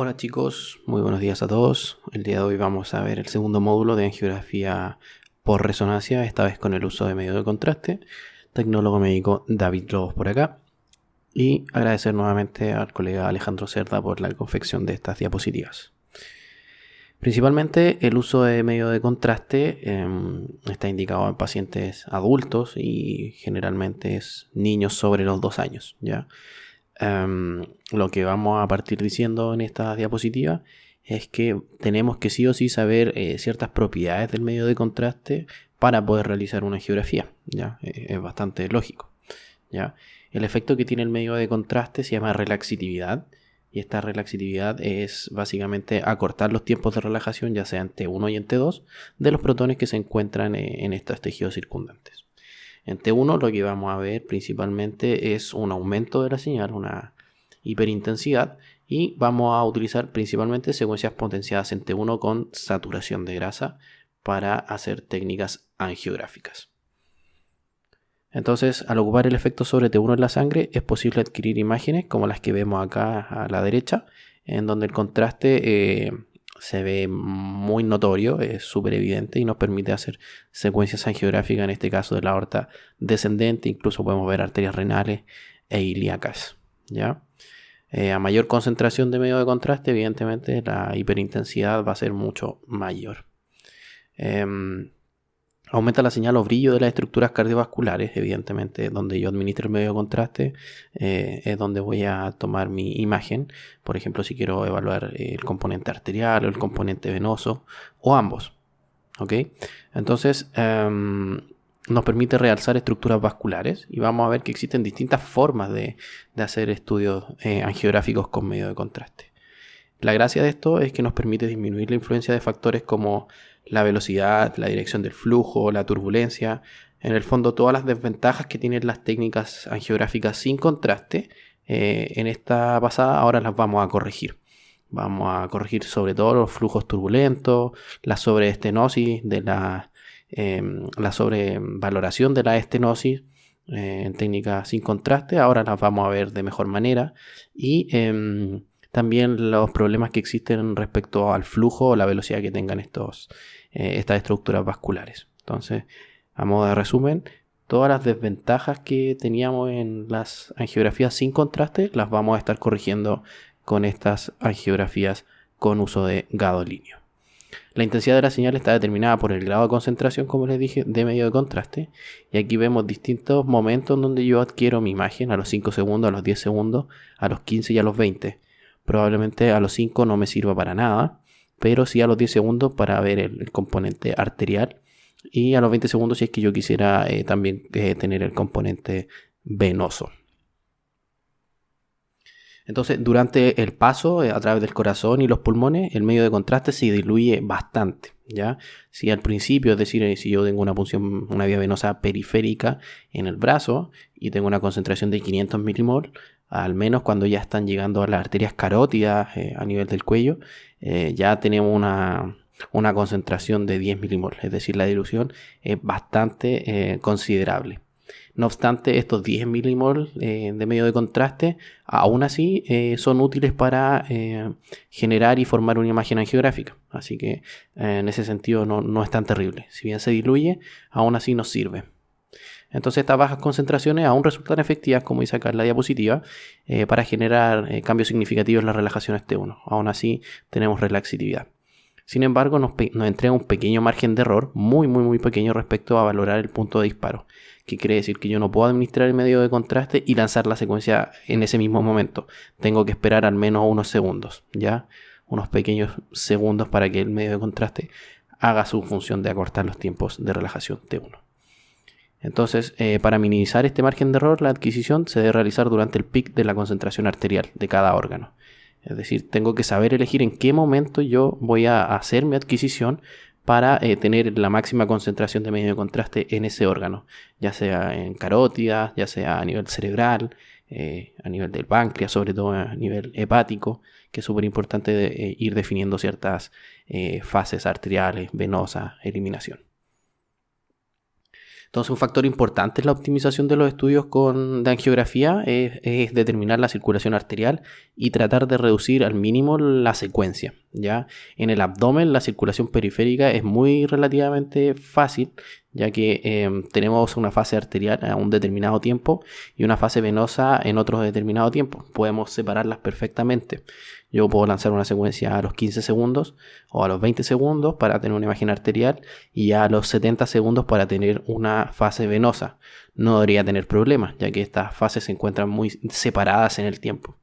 Hola chicos, muy buenos días a todos. El día de hoy vamos a ver el segundo módulo de angiografía por resonancia, esta vez con el uso de medio de contraste. Tecnólogo médico David Lobos por acá. Y agradecer nuevamente al colega Alejandro Cerda por la confección de estas diapositivas. Principalmente el uso de medio de contraste está indicado en pacientes adultos y generalmente es niños sobre los 2 años, ¿ya? Lo que vamos a partir diciendo en esta diapositiva es que tenemos que sí o sí saber ciertas propiedades del medio de contraste para poder realizar una angiografía, ¿ya? Es bastante lógico, ¿ya? El efecto que tiene el medio de contraste se llama relaxitividad, y esta relaxitividad es básicamente acortar los tiempos de relajación, ya sea en T1 y en T2, de los protones que se encuentran en estos tejidos circundantes. En T1 lo que vamos a ver principalmente es un aumento de la señal, una hiperintensidad, y vamos a utilizar principalmente secuencias potenciadas en T1 con saturación de grasa para hacer técnicas angiográficas. Entonces, al ocupar el efecto sobre T1 en la sangre, es posible adquirir imágenes como las que vemos acá a la derecha, en donde el contraste se ve muy notorio, es súper evidente y nos permite hacer secuencias angiográficas, en este caso de la aorta descendente. Incluso podemos ver arterias renales e ilíacas, ¿ya? A mayor concentración de medio de contraste, evidentemente la hiperintensidad va a ser mucho mayor. Aumenta la señal o brillo de las estructuras cardiovasculares, evidentemente donde yo administro el medio de contraste es donde voy a tomar mi imagen. Por ejemplo, si quiero evaluar el componente arterial o el componente venoso o ambos, ¿ok? Entonces nos permite realzar estructuras vasculares y vamos a ver que existen distintas formas de hacer estudios angiográficos con medio de contraste. La gracia de esto es que nos permite disminuir la influencia de factores como la velocidad, la dirección del flujo, la turbulencia. En el fondo, todas las desventajas que tienen las técnicas angiográficas sin contraste, en esta pasada ahora las vamos a corregir. Vamos a corregir sobre todo los flujos turbulentos, la sobreestenosis, la sobrevaloración de la estenosis en técnicas sin contraste. Ahora las vamos a ver de mejor manera. Y también los problemas que existen respecto al flujo o la velocidad que tengan estas estructuras vasculares. Entonces, a modo de resumen, todas las desventajas que teníamos en las angiografías sin contraste las vamos a estar corrigiendo con estas angiografías con uso de gadolinio. La intensidad de la señal está determinada por el grado de concentración, como les dije, de medio de contraste. Y aquí vemos distintos momentos en donde yo adquiero mi imagen: a los 5 segundos, a los 10 segundos, a los 15 y a los 20. Probablemente a los 5 no me sirva para nada, pero sí a los 10 segundos para ver el componente arterial, y a los 20 segundos si es que yo quisiera también tener el componente venoso. Entonces, durante el paso a través del corazón y los pulmones, el medio de contraste se diluye bastante, ¿ya? Si al principio, es decir, si yo tengo una vía venosa periférica en el brazo y tengo una concentración de 500 milimol, al menos cuando ya están llegando a las arterias carótidas a nivel del cuello, ya tenemos una concentración de 10 milimol, es decir, la dilución es bastante considerable. No obstante, estos 10 milimol de medio de contraste aún así son útiles para generar y formar una imagen angiográfica. Así que en ese sentido no es tan terrible. Si bien se diluye, aún así nos sirve. Entonces estas bajas concentraciones aún resultan efectivas, como dice acá en la diapositiva, para generar cambios significativos en las relajaciones T1. Aún así tenemos relaxitividad. Sin embargo, nos entrega un pequeño margen de error, muy pequeño, respecto a valorar el punto de disparo. Que quiere decir que yo no puedo administrar el medio de contraste y lanzar la secuencia en ese mismo momento. Tengo que esperar al menos unos segundos, ¿ya? Unos pequeños segundos para que el medio de contraste haga su función de acortar los tiempos de relajación T1. Entonces, para minimizar este margen de error, la adquisición se debe realizar durante el pic de la concentración arterial de cada órgano. Es decir, tengo que saber elegir en qué momento yo voy a hacer mi adquisición para tener la máxima concentración de medio de contraste en ese órgano, ya sea en carótida, ya sea a nivel cerebral, a nivel del páncreas, sobre todo a nivel hepático, que es súper importante ir definiendo ciertas fases arteriales, venosas, eliminación. Entonces, un factor importante en la optimización de los estudios de angiografía es determinar la circulación arterial y tratar de reducir al mínimo la secuencia, ¿ya? En el abdomen, la circulación periférica es muy relativamente fácil, ya que tenemos una fase arterial a un determinado tiempo y una fase venosa en otro determinado tiempo. Podemos separarlas perfectamente. Yo puedo lanzar una secuencia a los 15 segundos o a los 20 segundos para tener una imagen arterial y a los 70 segundos para tener una fase venosa. No debería tener problemas, ya que estas fases se encuentran muy separadas en el tiempo.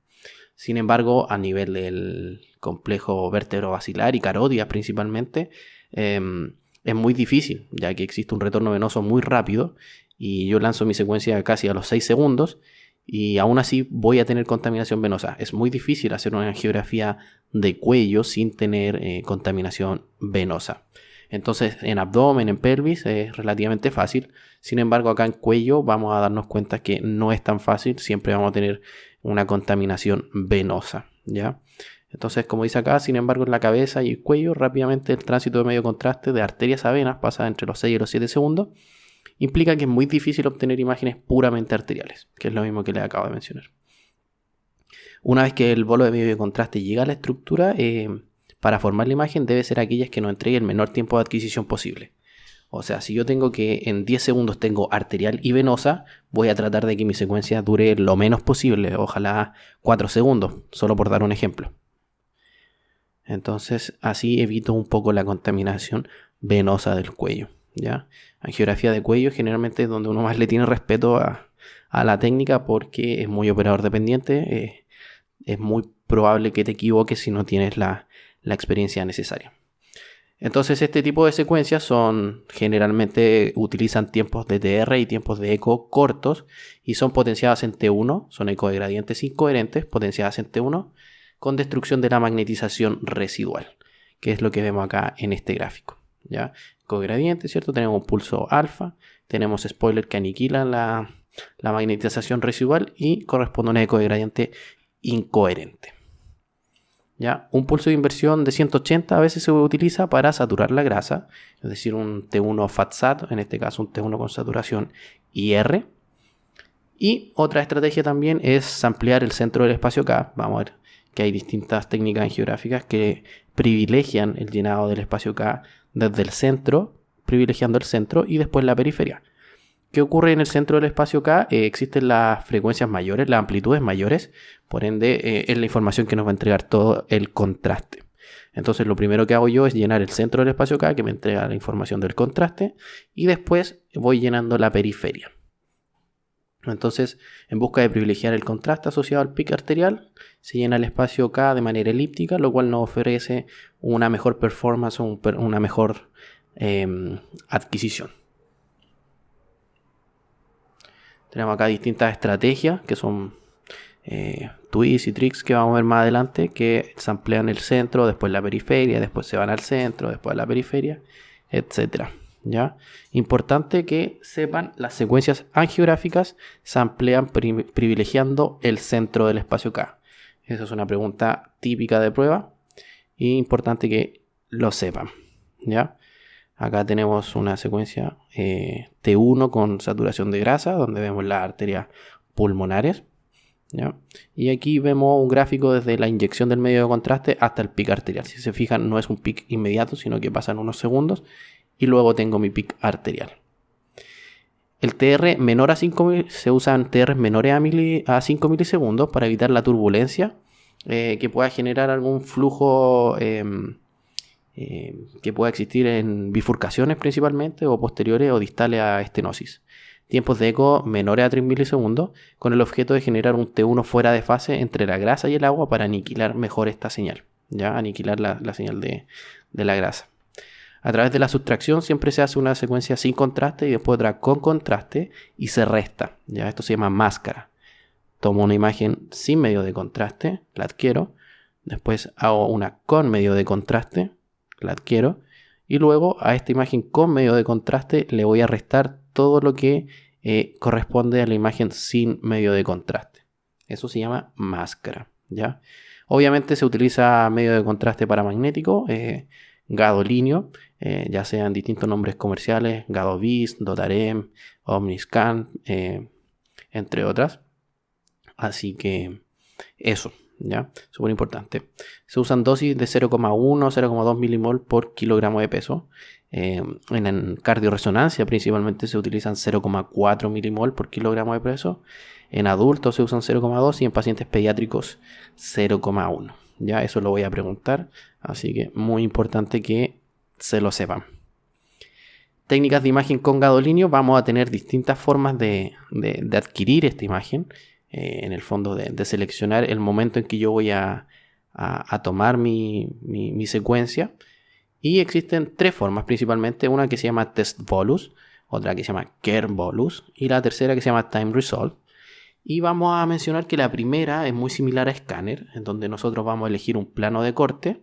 Sin embargo, a nivel del complejo vértebro-basilar y carótidas principalmente, es muy difícil, ya que existe un retorno venoso muy rápido y yo lanzo mi secuencia casi a los 6 segundos y aún así voy a tener contaminación venosa. Es muy difícil hacer una angiografía de cuello sin tener contaminación venosa. Entonces, en abdomen, en pelvis es relativamente fácil. Sin embargo, acá en cuello vamos a darnos cuenta que no es tan fácil. Siempre vamos a tener una contaminación venosa, ¿ya? Entonces, como dice acá, sin embargo, en la cabeza y el cuello, rápidamente el tránsito de medio contraste de arterias a venas pasa entre los 6 y los 7 segundos. Implica que es muy difícil obtener imágenes puramente arteriales, que es lo mismo que les acabo de mencionar. Una vez que el bolo de medio contraste llega a la estructura, para formar la imagen debe ser aquellas que nos entregue el menor tiempo de adquisición posible. O sea, si yo tengo que en 10 segundos tengo arterial y venosa, voy a tratar de que mi secuencia dure lo menos posible, ojalá 4 segundos, solo por dar un ejemplo. Entonces, así evito un poco la contaminación venosa del cuello, ¿ya? Angiografía de cuello generalmente es donde uno más le tiene respeto a la técnica porque es muy operador dependiente. Es muy probable que te equivoques si no tienes la experiencia necesaria. Entonces este tipo de secuencias generalmente utilizan tiempos de TR y tiempos de eco cortos y son potenciadas en T1, son eco de gradientes incoherentes potenciadas en T1 con destrucción de la magnetización residual, que es lo que vemos acá en este gráfico, ¿ya? Cogradiente, ¿cierto? Tenemos un pulso alfa, tenemos spoiler que aniquila la magnetización residual y corresponde a un eco de gradiente incoherente, ¿ya? Un pulso de inversión de 180 a veces se utiliza para saturar la grasa, es decir, un T1 FAT-SAT, en este caso un T1 con saturación IR. Y otra estrategia también es ampliar el centro del espacio K. Vamos a ver que hay distintas técnicas angiográficas que privilegian el llenado del espacio K desde el centro, privilegiando el centro y después la periferia. ¿Qué ocurre en el centro del espacio K? Existen las frecuencias mayores, las amplitudes mayores, por ende es la información que nos va a entregar todo el contraste. Entonces lo primero que hago yo es llenar el centro del espacio K, que me entrega la información del contraste, y después voy llenando la periferia. Entonces, en busca de privilegiar el contraste asociado al pic arterial, se llena el espacio K de manera elíptica, lo cual nos ofrece una mejor performance o una mejor adquisición. Tenemos acá distintas estrategias que son twists y tricks que vamos a ver más adelante, que samplean el centro, después la periferia, después se van al centro, después a la periferia, etc. ¿Ya? Importante que sepan, las secuencias angiográficas samplean privilegiando el centro del espacio K. Esa es una pregunta típica de prueba y importante que lo sepan, ¿ya? Acá tenemos una secuencia T1 con saturación de grasa, donde vemos las arterias pulmonares, ¿ya? Y aquí vemos un gráfico desde la inyección del medio de contraste hasta el pic arterial. Si se fijan, no es un pic inmediato, sino que pasan unos segundos y luego tengo mi pic arterial. El TR menor a 5 se usan TR menores a 5 milisegundos para evitar la turbulencia que pueda generar algún flujo que pueda existir en bifurcaciones principalmente o posteriores o distales a estenosis. Tiempos de eco menores a 3 milisegundos con el objeto de generar un T1 fuera de fase entre la grasa y el agua para aniquilar mejor esta señal, ¿ya? Aniquilar la señal de la grasa. A través de la sustracción siempre se hace una secuencia sin contraste y después otra con contraste y se resta, ¿ya? Esto se llama máscara. Tomo una imagen sin medio de contraste, la adquiero, después hago una con medio de contraste, la adquiero, y luego a esta imagen con medio de contraste le voy a restar todo lo que corresponde a la imagen sin medio de contraste. Eso se llama máscara, ¿ya? Obviamente se utiliza medio de contraste paramagnético, Gadolinio, ya sean distintos nombres comerciales, GadoBeast, Dotarem, Omniscan, entre otras. Así que eso, ¿ya? Súper importante. Se usan dosis de 0,1 0,2 milimol por kilogramo de peso. En cardioresonancia principalmente se utilizan 0,4 milimol por kilogramo de peso. En adultos se usan 0,2 y en pacientes pediátricos 0,1. Ya eso lo voy a preguntar, así que muy importante que se lo sepan. Técnicas de imagen con gadolinio. Vamos a tener distintas formas de adquirir esta imagen. En el fondo de seleccionar el momento en que yo voy a tomar mi secuencia. Y existen tres formas principalmente. Una que se llama Test Bolus, otra que se llama Care Bolus y la tercera que se llama Time Resolve. Y vamos a mencionar que la primera es muy similar a Scanner, en donde nosotros vamos a elegir un plano de corte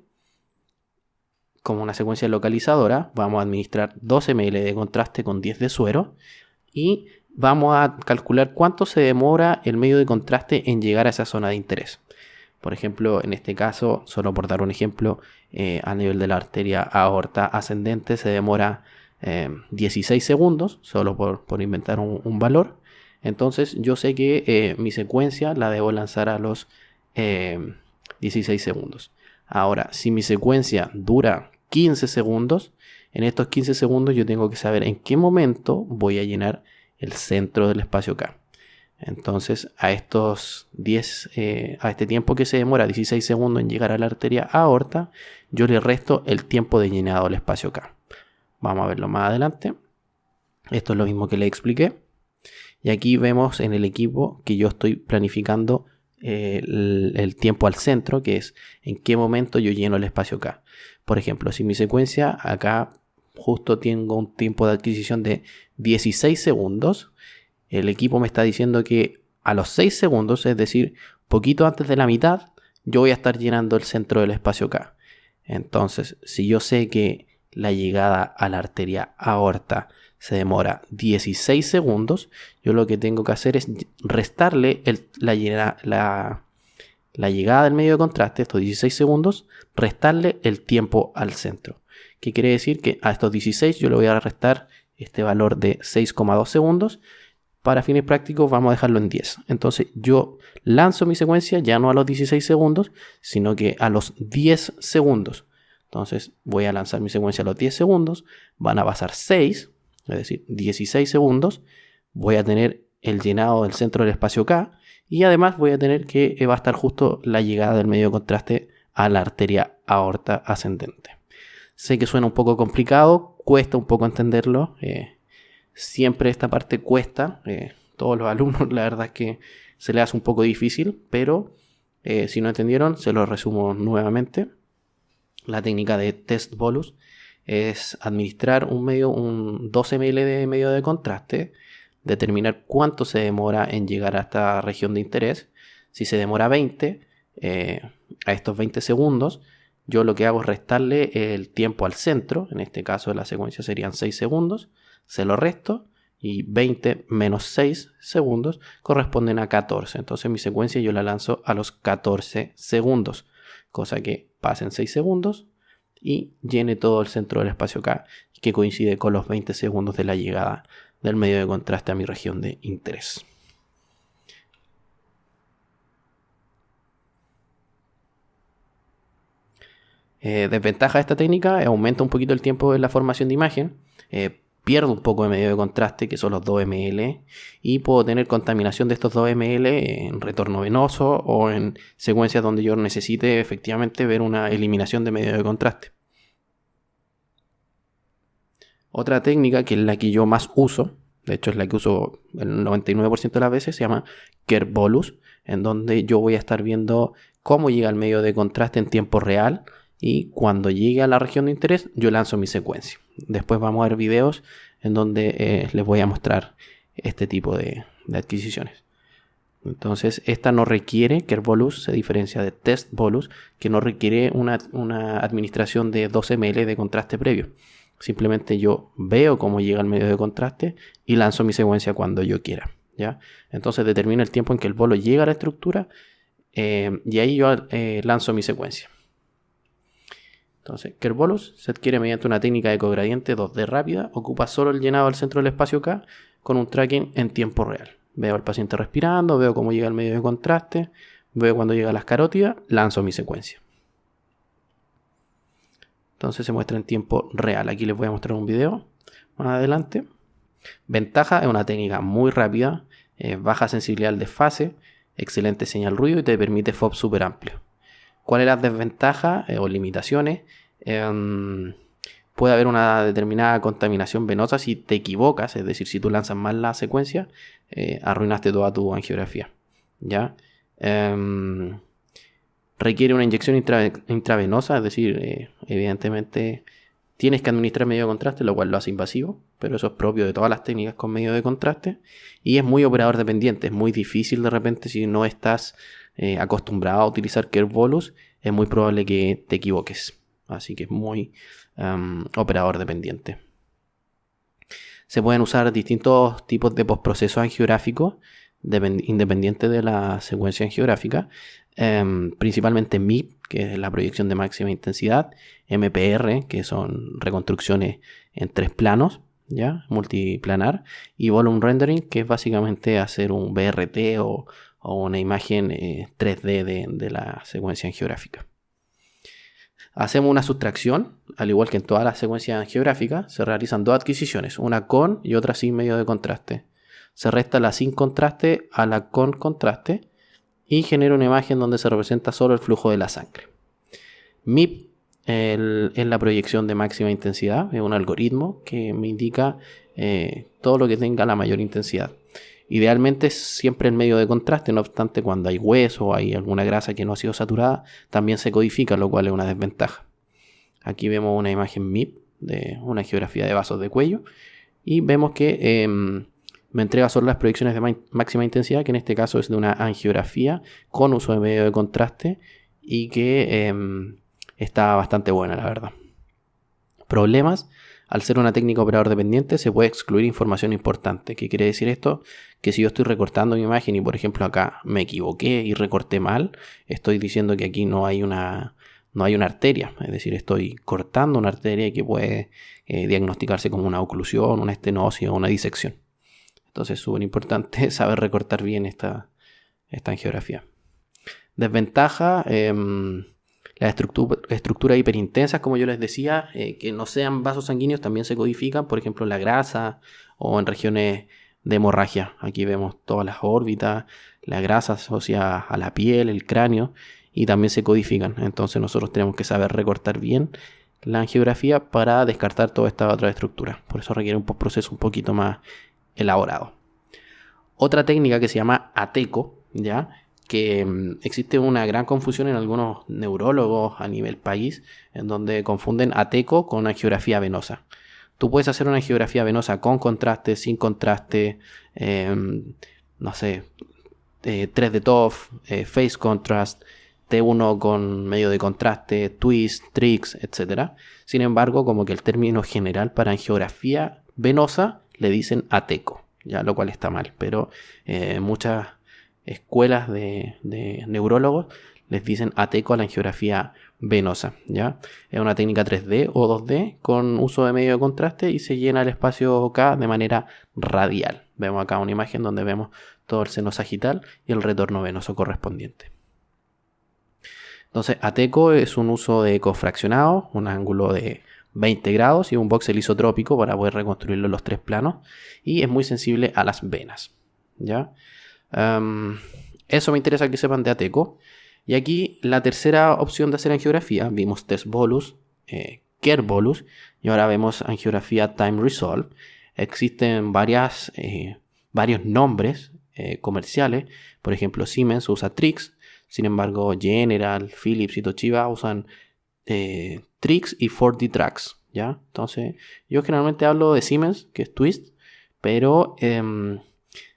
como una secuencia localizadora. Vamos a administrar 12 ml de contraste con 10 de suero y vamos a calcular cuánto se demora el medio de contraste en llegar a esa zona de interés. Por ejemplo, en este caso, solo por dar un ejemplo, a nivel de la arteria aorta ascendente se demora 16 segundos, solo por inventar un valor. Entonces yo sé que mi secuencia la debo lanzar a los 16 segundos. Ahora, si mi secuencia dura 15 segundos, en estos 15 segundos yo tengo que saber en qué momento voy a llenar el centro del espacio K. Entonces a este tiempo que se demora 16 segundos en llegar a la arteria aorta, yo le resto el tiempo de llenado del espacio K. Vamos a verlo más adelante. Esto es lo mismo que le expliqué. Y aquí vemos en el equipo que yo estoy planificando el tiempo al centro, que es en qué momento yo lleno el espacio K. Por ejemplo, si mi secuencia acá justo tengo un tiempo de adquisición de 16 segundos, el equipo me está diciendo que a los 6 segundos, es decir, poquito antes de la mitad, yo voy a estar llenando el centro del espacio K. Entonces, si yo sé que la llegada a la arteria aorta se demora 16 segundos, yo lo que tengo que hacer es restarle la llegada del medio de contraste, estos 16 segundos, restarle el tiempo al centro. ¿Qué quiere decir? Que a estos 16 yo le voy a restar este valor de 6,2 segundos. Para fines prácticos vamos a dejarlo en 10. Entonces yo lanzo mi secuencia ya no a los 16 segundos, sino que a los 10 segundos. Entonces voy a lanzar mi secuencia a los 10 segundos, van a pasar 6, es decir, 16 segundos. Voy a tener el llenado del centro del espacio K y además voy a tener que va a estar justo la llegada del medio de contraste a la arteria aorta ascendente. Sé que suena un poco complicado, cuesta un poco entenderlo. Siempre esta parte cuesta. Todos los alumnos la verdad es que se les hace un poco difícil, pero si no entendieron se lo resumo nuevamente. La técnica de Test Bolus es administrar un 12 ml de medio de contraste, determinar cuánto se demora en llegar a esta región de interés. Si se demora 20, a estos 20 segundos, yo lo que hago es restarle el tiempo al centro. En este caso la secuencia serían 6 segundos. Se lo resto y 20 menos 6 segundos corresponden a 14. Entonces mi secuencia yo la lanzo a los 14 segundos. Cosa que pasen 6 segundos y llene todo el centro del espacio K, que coincide con los 20 segundos de la llegada del medio de contraste a mi región de interés. Desventaja de esta técnica: aumenta un poquito el tiempo de la formación de imagen, pierdo un poco de medio de contraste, que son los 2 ml, y puedo tener contaminación de estos 2 ml en retorno venoso o en secuencias donde yo necesite efectivamente ver una eliminación de medio de contraste. Otra técnica, que es la que yo más uso, de hecho es la que uso el 99% de las veces, se llama Care Bolus, en donde yo voy a estar viendo cómo llega el medio de contraste en tiempo real, y cuando llegue a la región de interés yo lanzo mi secuencia. Después vamos a ver videos en donde les voy a mostrar este tipo de adquisiciones. Entonces esta no requiere, Care Bolus se diferencia de Test Bolus, que no requiere una administración de 12 ml de contraste previo. Simplemente yo veo cómo llega el medio de contraste y lanzo mi secuencia cuando yo quiera, ¿ya? Entonces determino el tiempo en que el bolo llega a la estructura y ahí yo lanzo mi secuencia. Entonces, Kerbolus se adquiere mediante una técnica de cogradiente 2D rápida, ocupa solo el llenado del centro del espacio K con un tracking en tiempo real. Veo al paciente respirando, veo cómo llega el medio de contraste, veo cuando llega las carótidas, lanzo mi secuencia. Entonces se muestra en tiempo real. Aquí les voy a mostrar un video más adelante. Ventaja: es una técnica muy rápida, baja sensibilidad al desfase, excelente señal ruido y te permite FOV súper amplio. ¿Cuál es la desventaja o limitaciones? Puede haber una determinada contaminación venosa si te equivocas, es decir, si tú lanzas mal la secuencia, arruinaste toda tu angiografía, ¿ya? Requiere una inyección intravenosa, es decir, evidentemente tienes que administrar medio de contraste, lo cual lo hace invasivo, pero eso es propio de todas las técnicas con medio de contraste, y es muy operador dependiente, es muy difícil de repente si no estás acostumbrado a utilizar Kerbolus, es muy probable que te equivoques, así que es muy operador dependiente. Se pueden usar distintos tipos de postprocesos angiográficos independiente de la secuencia angiográfica, principalmente MIP, que es la proyección de máxima intensidad, MPR, que son reconstrucciones en 3 planos, ¿ya? Multiplanar, y Volume Rendering, que es básicamente hacer un BRT o una imagen 3D de la secuencia angiográfica. Hacemos una sustracción, al igual que en todas las secuencias angiográficas, se realizan 2 adquisiciones, una con y otra sin medio de contraste. Se resta la sin contraste a la con contraste y genera una imagen donde se representa solo el flujo de la sangre. MIP es la proyección de máxima intensidad, es un algoritmo que me indica todo lo que tenga la mayor intensidad. Idealmente es siempre en medio de contraste, no obstante cuando hay hueso o hay alguna grasa que no ha sido saturada, también se codifica, lo cual es una desventaja. Aquí vemos una imagen MIP de una angiografía de vasos de cuello y vemos que me entrega solo las proyecciones de máxima intensidad, que en este caso es de una angiografía con uso de medio de contraste y que está bastante buena, la verdad. Problemas: al ser una técnica operador dependiente se puede excluir información importante. ¿Qué quiere decir esto? Que si yo estoy recortando mi imagen y por ejemplo acá me equivoqué y recorté mal, estoy diciendo que aquí no hay una arteria, es decir, estoy cortando una arteria que puede diagnosticarse como una oclusión, una estenosis o una disección. Entonces es súper importante saber recortar bien esta angiografía. Desventaja: las estructuras hiperintensas, como yo les decía, que no sean vasos sanguíneos, también se codifican, por ejemplo en la grasa o en regiones de hemorragia. Aquí vemos todas las órbitas, la grasa asociada a la piel, el cráneo, y también se codifican. Entonces nosotros tenemos que saber recortar bien la angiografía para descartar toda esta otra estructura. Por eso requiere un postproceso un poquito más elaborado. Otra técnica que se llama ATECO, ¿ya? Que existe una gran confusión en algunos neurólogos a nivel país, en donde confunden ATECO con angiografía venosa. Tú puedes hacer una angiografía venosa con contraste, sin contraste, 3D TOF, Phase Contrast, T1 con medio de contraste, Twist, Trix, etc. Sin embargo, como que el término general para angiografía venosa le dicen ATECO, ya, lo cual está mal, pero muchas escuelas de neurólogos les dicen ATECO a la angiografía venosa, ¿ya? Es una técnica 3D o 2D con uso de medio de contraste y se llena el espacio K de manera radial. Vemos acá una imagen donde vemos todo el seno sagital y el retorno venoso correspondiente. Entonces, ATECO es un uso de eco fraccionado, un ángulo de 20 grados y un voxel isotrópico para poder reconstruirlo en los 3 planos, y es muy sensible a las venas, ¿ya? Eso me interesa que sepan de ATECO. Y aquí la tercera opción de hacer angiografía, vimos Test Bolus, Kerbolus, y ahora vemos angiografía Time Resolve. Existen varios nombres comerciales, por ejemplo Siemens usa Trix, sin embargo General, Philips y Toshiba usan Trix y 4D Trax, ¿ya? Entonces yo generalmente hablo de Siemens, que es Twist, pero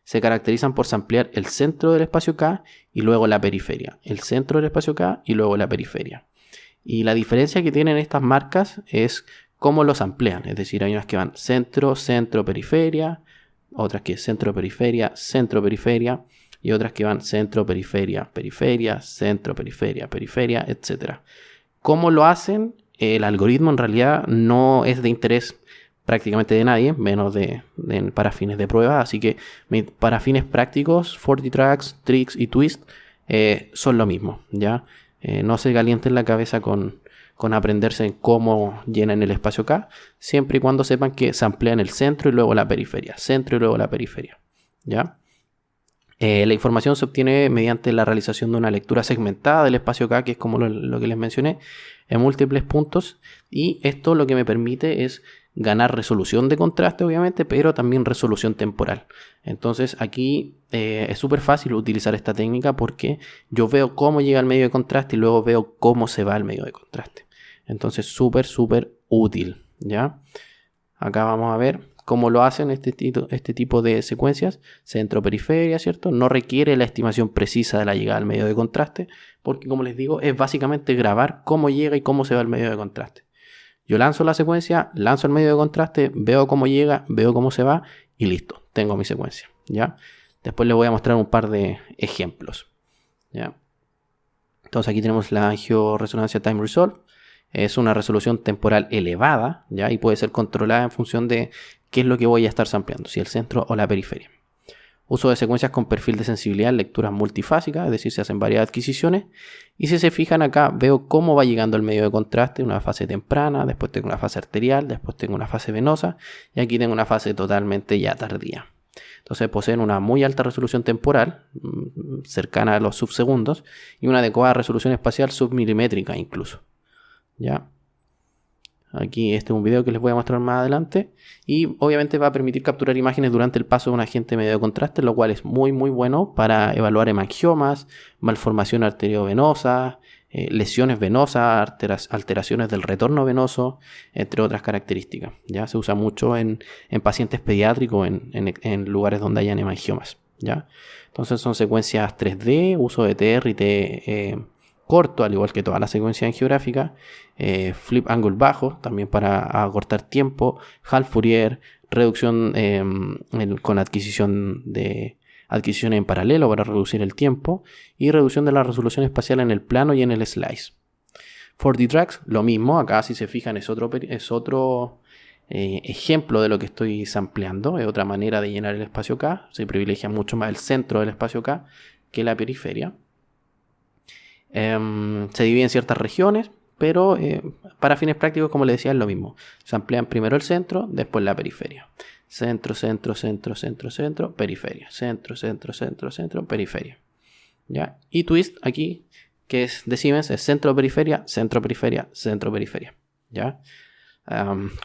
se caracterizan por samplear el centro del espacio K y luego la periferia. El centro del espacio K y luego la periferia. Y la diferencia que tienen estas marcas es cómo los samplean. Es decir, hay unas que van centro, centro, periferia, otras que centro, periferia, centro, periferia, y otras que van centro, periferia, periferia, centro, periferia, periferia, etc. ¿Cómo lo hacen? el algoritmo en realidad no es de interés prácticamente de nadie, menos para fines de prueba. Así que para fines prácticos, 40Tracks, Trix y Twist son lo mismo, ¿ya? No se calienten la cabeza con aprenderse cómo llenan el espacio K, siempre y cuando sepan que se amplían el centro y luego la periferia, centro y luego la periferia, ¿ya? La información se obtiene mediante la realización de una lectura segmentada del espacio K, que es como lo que les mencioné, en múltiples puntos, y esto lo que me permite es ganar resolución de contraste, obviamente, pero también resolución temporal. Entonces aquí es súper fácil utilizar esta técnica porque yo veo cómo llega el medio de contraste y luego veo cómo se va el medio de contraste. Entonces súper útil, ¿ya? Acá vamos a ver cómo lo hacen este tipo de secuencias. Centro-periferia, ¿cierto? No requiere la estimación precisa de la llegada al medio de contraste porque, como les digo, es básicamente grabar cómo llega y cómo se va el medio de contraste. Yo lanzo la secuencia, lanzo el medio de contraste, veo cómo llega, veo cómo se va y listo, tengo mi secuencia, ¿ya? Después les voy a mostrar un par de ejemplos, ¿ya? Entonces aquí tenemos la angioresonancia time resolve. Es una resolución temporal elevada, ¿ya? Y puede ser controlada en función de qué es lo que voy a estar sampleando, si el centro o la periferia. Uso de secuencias con perfil de sensibilidad en lecturas multifásicas, es decir, se hacen varias adquisiciones. Y si se fijan acá, veo cómo va llegando el medio de contraste, una fase temprana, después tengo una fase arterial, después tengo una fase venosa, y aquí tengo una fase totalmente ya tardía. Entonces poseen una muy alta resolución temporal, cercana a los subsegundos, y una adecuada resolución espacial submilimétrica incluso, ¿ya? Aquí este es un video que les voy a mostrar más adelante y obviamente va a permitir capturar imágenes durante el paso de un agente medio de contraste, lo cual es muy bueno para evaluar hemangiomas, malformación arteriovenosa, lesiones venosas, alteraciones del retorno venoso, entre otras características. Ya se usa mucho en pacientes pediátricos en lugares donde hayan hemangiomas, ¿ya? Entonces son secuencias 3D, uso de TR y T corto, al igual que toda la secuencia angiográfica, flip angle bajo, también para acortar tiempo, Hall Fourier, reducción con adquisición en paralelo para reducir el tiempo, y reducción de la resolución espacial en el plano y en el slice. 40Tracks, lo mismo, acá si se fijan es otro ejemplo de lo que estoy sampleando, es otra manera de llenar el espacio K, se privilegia mucho más el centro del espacio K que la periferia. Se divide en ciertas regiones, pero para fines prácticos, como les decía, es lo mismo. Se amplían primero el centro, después la periferia. Centro, periferia. Centro, periferia. ¿Ya? Y Twist aquí, que es de Siemens, es centro, periferia. ¿Ya?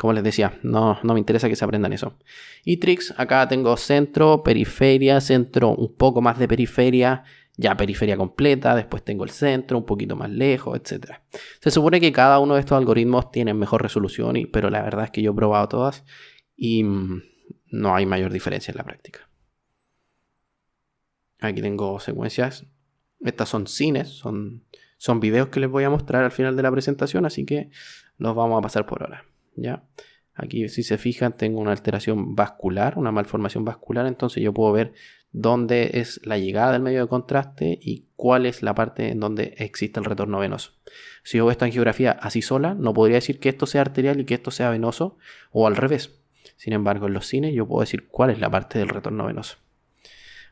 Como les decía, no me interesa que se aprendan eso. Y Trix, acá tengo centro, periferia, centro, un poco más de periferia, ya periferia completa, después tengo el centro, un poquito más lejos, etc. Se supone que cada uno de estos algoritmos tiene mejor resolución, pero la verdad es que yo he probado todas y no hay mayor diferencia en la práctica. Aquí tengo secuencias. Estas son cines, son videos que les voy a mostrar al final de la presentación, así que los vamos a pasar por ahora, ¿ya? Aquí, si se fijan, tengo una alteración vascular, una malformación vascular, entonces yo puedo ver dónde es la llegada del medio de contraste y cuál es la parte en donde existe el retorno venoso. Si yo veo esta angiografía así sola, no podría decir que esto sea arterial y que esto sea venoso, o al revés. Sin embargo, en los cines yo puedo decir cuál es la parte del retorno venoso.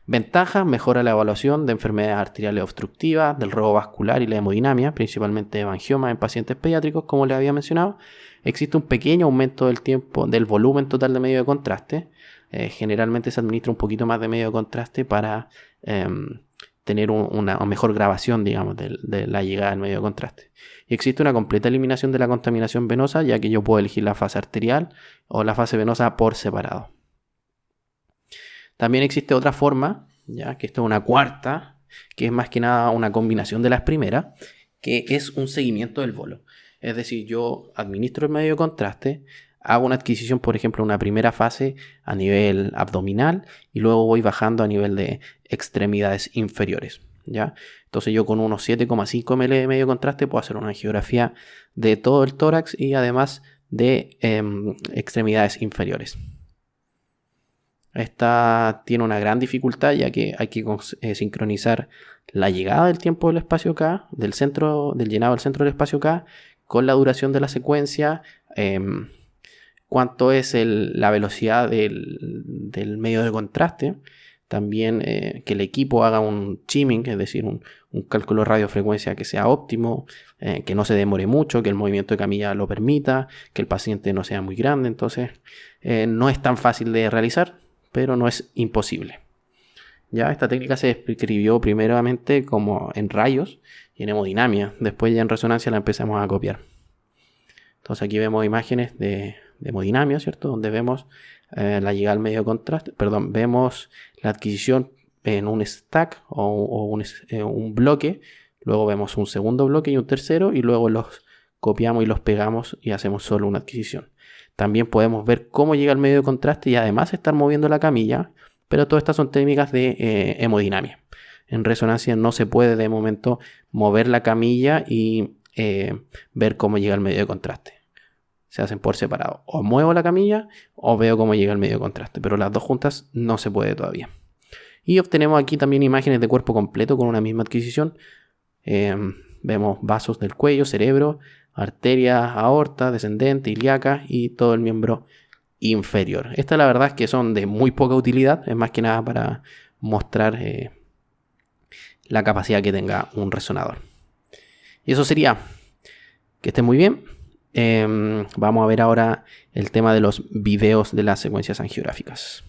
Ventaja: mejora la evaluación de enfermedades arteriales obstructivas, del robo vascular y la hemodinamia, principalmente hemangioma en pacientes pediátricos, como les había mencionado. Existe un pequeño aumento del tiempo, del volumen total de medio de contraste. Generalmente se administra un poquito más de medio de contraste para tener una mejor grabación, digamos, de la llegada del medio de contraste. Y existe una completa eliminación de la contaminación venosa, ya que yo puedo elegir la fase arterial o la fase venosa por separado. También existe otra forma, ya que esta es una cuarta, que es más que nada una combinación de las primeras, que es un seguimiento del bolo. Es decir, yo administro el medio de contraste, hago una adquisición, por ejemplo, una primera fase a nivel abdominal y luego voy bajando a nivel de extremidades inferiores, ¿ya? Entonces yo con unos 7,5 ml de medio de contraste puedo hacer una angiografía de todo el tórax y además de extremidades inferiores. Esta tiene una gran dificultad, ya que hay que sincronizar la llegada del tiempo del espacio K, del llenado del centro del espacio K, con la duración de la secuencia, cuánto es la velocidad del medio de contraste. También que el equipo haga un chimming, es decir, un cálculo de radiofrecuencia que sea óptimo, que no se demore mucho, que el movimiento de camilla lo permita, que el paciente no sea muy grande. Entonces, no es tan fácil de realizar, pero no es imposible. Ya esta técnica se describió primeramente como en rayos y en hemodinamia. Después ya en resonancia la empezamos a copiar. Entonces aquí vemos imágenes de hemodinamia, ¿cierto? Donde vemos la llegada al medio de contraste. Perdón, vemos la adquisición en un stack o un bloque. Luego vemos un segundo bloque y un tercero. Y luego los copiamos y los pegamos y hacemos solo una adquisición. También podemos ver cómo llega al medio de contraste y además estar moviendo la camilla. Pero todas estas son técnicas de hemodinamia. En resonancia no se puede de momento mover la camilla y ver cómo llega al medio de contraste. Se hacen por separado. O muevo la camilla o veo cómo llega el medio de contraste. Pero las dos juntas no se puede todavía. Y obtenemos aquí también imágenes de cuerpo completo con una misma adquisición. Vemos vasos del cuello, cerebro, arterias, aorta, descendente, ilíaca y todo el miembro inferior. Esta la verdad es que son de muy poca utilidad. Es más que nada para mostrar la capacidad que tenga un resonador. Y eso sería. Que estén muy bien. Vamos a ver ahora el tema de los videos de las secuencias angiográficas.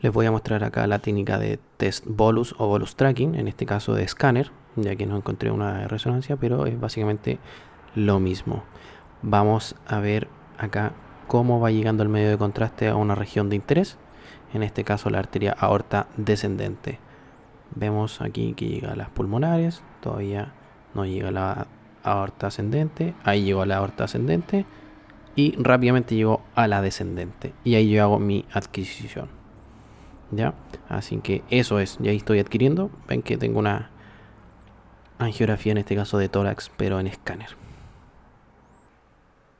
Les voy a mostrar acá la técnica de test bolus o bolus tracking, en este caso de escáner, ya que no encontré una de resonancia, pero es básicamente lo mismo. Vamos a ver acá cómo va llegando el medio de contraste a una región de interés, en este caso la arteria aorta descendente. Vemos aquí que llega a las pulmonares, todavía no llega a la aorta ascendente, ahí llegó a la aorta ascendente y rápidamente llegó a la descendente y ahí yo hago mi adquisición. ¿Ya? Así que eso es, y ahí estoy adquiriendo. Ven que tengo una angiografía en este caso de tórax, pero en escáner.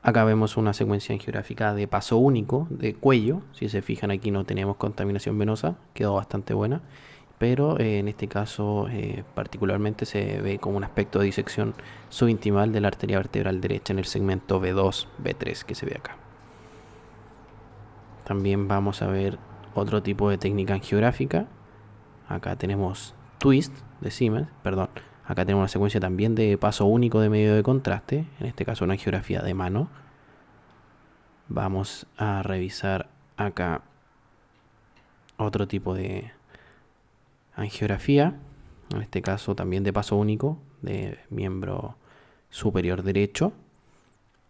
Acá vemos una secuencia angiográfica de paso único de cuello. Si se fijan, aquí no tenemos contaminación venosa, quedó bastante buena. Pero en este caso particularmente se ve como un aspecto de disección subintimal de la arteria vertebral derecha en el segmento B2, B3 que se ve acá. También vamos a ver otro tipo de técnica angiográfica. Acá tenemos twist de Siemens, perdón. Acá tenemos una secuencia también de paso único de medio de contraste, en este caso una angiografía de mano. Vamos a revisar acá otro tipo de angiografía, en este caso también de paso único de miembro superior derecho.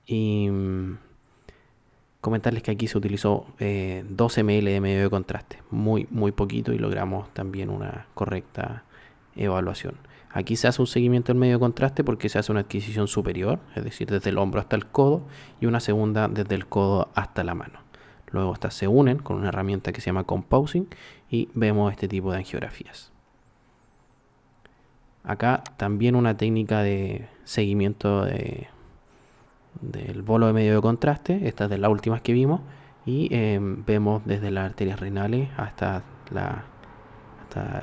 Y comentarles que aquí se utilizó 2 ml de medio de contraste, muy poquito, y logramos también una correcta evaluación. Aquí se hace un seguimiento del medio de contraste porque se hace una adquisición superior, es decir, desde el hombro hasta el codo, y una segunda desde el codo hasta la mano. Luego estas se unen con una herramienta que se llama composing y vemos este tipo de angiografías. Acá también una técnica de seguimiento del bolo de medio de contraste. Esta es de las últimas que vimos. Y vemos desde las arterias renales hasta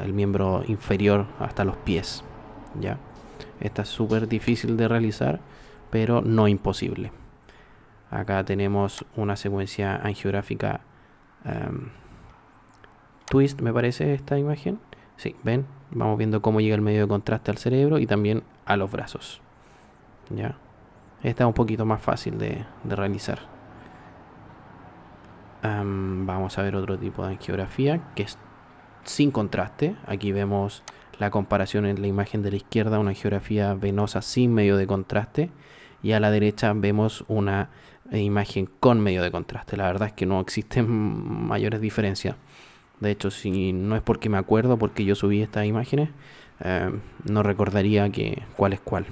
el miembro inferior, hasta los pies. ¿Ya? Esta es súper difícil de realizar, pero no imposible. Acá tenemos una secuencia angiográfica twist, me parece esta imagen. Sí, ven, vamos viendo cómo llega el medio de contraste al cerebro y también a los brazos. ¿Ya? Esta es un poquito más fácil de realizar. Vamos a ver otro tipo de angiografía que es sin contraste. Aquí vemos la comparación en la imagen de la izquierda, una angiografía venosa sin medio de contraste, y a la derecha vemos una imagen con medio de contraste. La verdad es que no existen mayores diferencias. De hecho, si no es porque me acuerdo, porque yo subí estas imágenes, no recordaría cuál es cuál.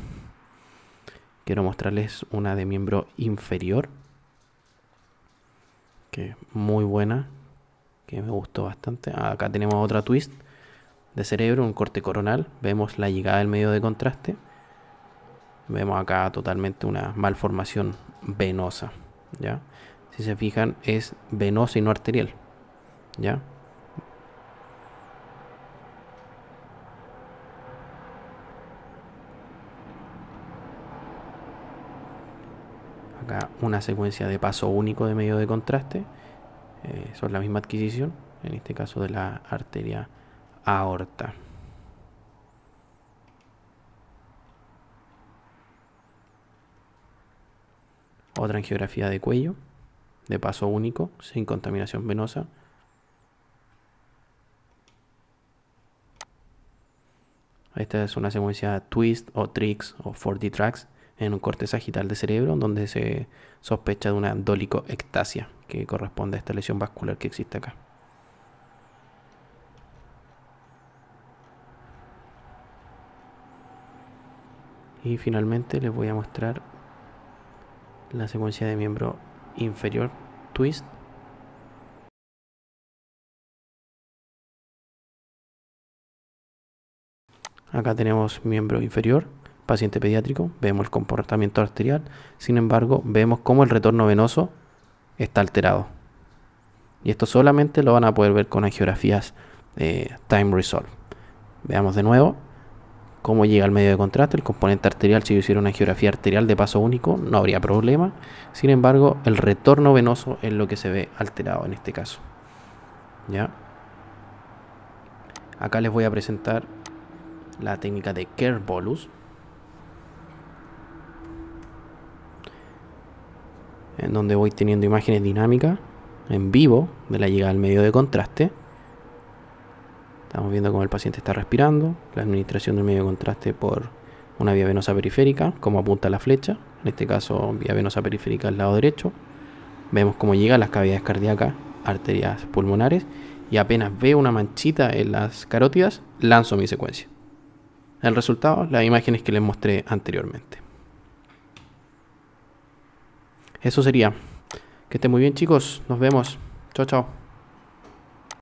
Quiero mostrarles una de miembro inferior, que es muy buena, que me gustó bastante. Acá tenemos otra twist de cerebro, un corte coronal. Vemos la llegada del medio de contraste. Vemos acá totalmente una malformación venosa, ¿ya? Si se fijan, es venosa y no arterial, ¿ya? Acá una secuencia de paso único de medio de contraste. Son la misma adquisición, en este caso de la arteria aorta. Otra angiografía de cuello, de paso único, sin contaminación venosa. Esta es una secuencia twist o tricks o 4D tracks en un corte sagital de cerebro, donde se sospecha de una dolicoectasia, que corresponde a esta lesión vascular que existe acá. Y finalmente les voy a mostrar la secuencia de miembro inferior twist. Acá tenemos miembro inferior, paciente pediátrico, vemos el comportamiento arterial, sin embargo vemos cómo el retorno venoso está alterado. Y esto solamente lo van a poder ver con angiografías Time Resolve. Veamos de nuevo cómo llega al medio de contraste. El componente arterial, si yo hiciera una angiografía arterial de paso único, no habría problema. Sin embargo, el retorno venoso es lo que se ve alterado en este caso. ¿Ya? Acá les voy a presentar la técnica de Kerr Bolus, en donde voy teniendo imágenes dinámicas en vivo de la llegada al medio de contraste. Estamos viendo cómo el paciente está respirando, la administración del medio de contraste por una vía venosa periférica, como apunta la flecha, en este caso vía venosa periférica al lado derecho. Vemos cómo llega a las cavidades cardíacas, arterias pulmonares, y apenas veo una manchita en las carótidas, lanzo mi secuencia. El resultado, las imágenes que les mostré anteriormente. Eso sería. Que estén muy bien, chicos. Nos vemos. Chao, chao.